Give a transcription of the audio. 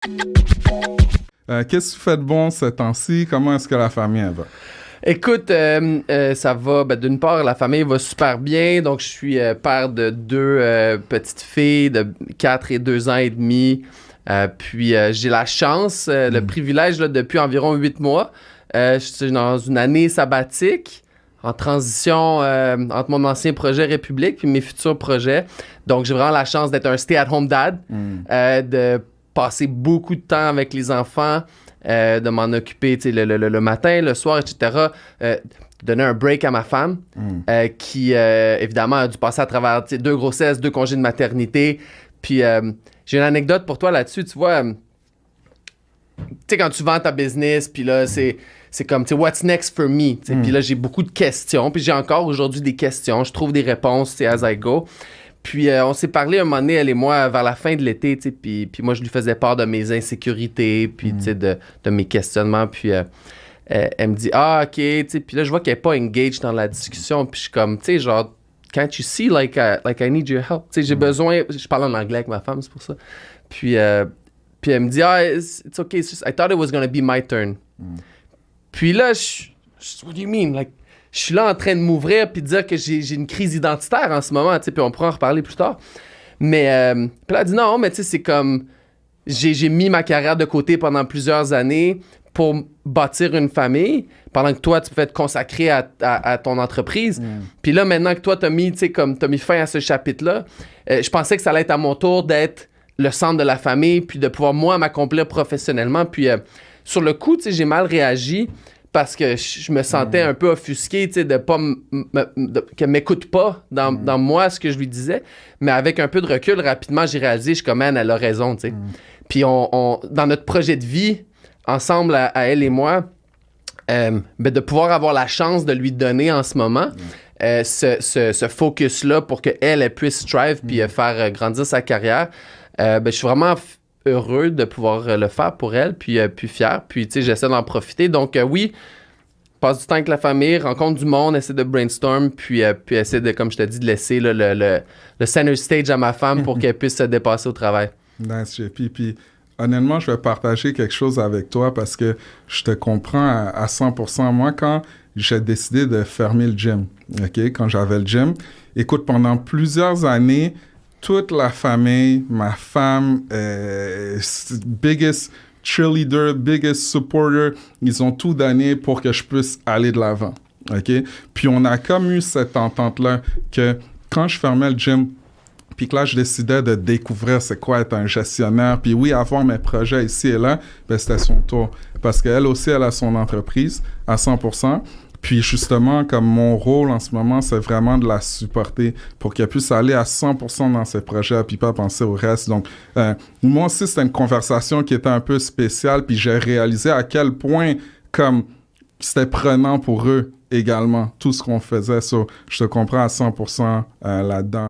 Qu'est-ce que tu fais de bon ces temps-ci? Comment est-ce que la famille elle va? Écoute, ça va. Ben, d'une part, la famille va super bien. Donc, je suis père de deux petites filles de 4 et 2 ans et demi. Puis, j'ai la chance, le privilège, là, depuis environ 8 mois. Je suis dans une année sabbatique, en transition entre mon ancien projet République puis mes futurs projets. Donc, j'ai vraiment la chance d'être un stay-at-home dad, de passer beaucoup de temps avec les enfants, de m'en occuper le matin, le soir, etc. Donner un break à ma femme, qui, évidemment, a dû passer à travers 2 grossesses, 2 congés de maternité. Puis, j'ai une anecdote pour toi là-dessus. Tu vois, tu sais, quand tu vends ta business, puis là, c'est comme, tu sais, what's next for me? Puis là, j'ai beaucoup de questions. Puis j'ai encore aujourd'hui des questions. Je trouve des réponses, as I go. Puis on s'est parlé un moment donné, elle et moi, vers la fin de l'été, tu sais, puis moi, je lui faisais part de mes insécurités, puis tu sais, de mes questionnements, puis elle me dit « Ah, OK », tu sais, puis là, je vois qu'elle n'est pas engaged dans la discussion, puis je suis comme, tu sais, genre, « Can't you see, like I need your help? » Tu sais, j'ai besoin, je parle en anglais avec ma femme, c'est pour ça. Puis elle me dit « Ah, it's OK, it's just, I thought it was gonna be my turn. » Puis là, what do you mean? Like, je suis là en train de m'ouvrir puis de dire que j'ai une crise identitaire en ce moment, tu sais, puis on pourra en reparler plus tard. Mais puis là, elle dit non, mais tu sais, c'est comme j'ai mis ma carrière de côté pendant plusieurs années pour bâtir une famille, pendant que toi, tu pouvais te consacrer à ton entreprise. Puis là, maintenant que toi, t'as mis fin à ce chapitre-là, je pensais que ça allait être à mon tour d'être le centre de la famille, puis de pouvoir, moi, m'accomplir professionnellement. Puis sur le coup, tu sais, j'ai mal réagi, parce que je me sentais un peu offusqué, tu sais, de pas qu'elle m'écoute pas dans moi ce que je lui disais. Mais avec un peu de recul, rapidement, j'ai réalisé, je suis comme, man, elle a raison, tu sais. Puis on, dans notre projet de vie, ensemble, à elle et moi, de pouvoir avoir la chance de lui donner en ce moment ce focus-là pour qu'elle puisse strive puis faire grandir sa carrière, je suis vraiment heureux de pouvoir le faire pour elle, puis fier. Puis, tu sais, j'essaie d'en profiter. Donc, oui, passe du temps avec la famille, rencontre du monde, essaie de brainstorm, puis essaie de, comme je te dis, de laisser le center stage à ma femme pour qu'elle puisse se dépasser au travail. Nice, JP. Puis, honnêtement, je vais partager quelque chose avec toi parce que je te comprends à 100%. Moi, quand j'ai décidé de fermer le gym, OK, quand j'avais le gym, écoute, pendant plusieurs années, toute la famille, ma femme, biggest cheerleader, biggest supporter, ils ont tout donné pour que je puisse aller de l'avant, OK? Puis on a comme eu cette entente-là que quand je fermais le gym, puis que là, je décidais de découvrir c'est quoi être un gestionnaire, puis oui, avoir mes projets ici et là, ben c'était son tour. Parce qu'elle aussi, elle a son entreprise à 100%. Puis justement, comme mon rôle en ce moment, c'est vraiment de la supporter pour qu'elle puisse aller à 100% dans ses projets puis pas penser au reste. Donc, moi aussi, c'était une conversation qui était un peu spéciale puis j'ai réalisé à quel point comme c'était prenant pour eux également, tout ce qu'on faisait. So, je te comprends à 100% là-dedans.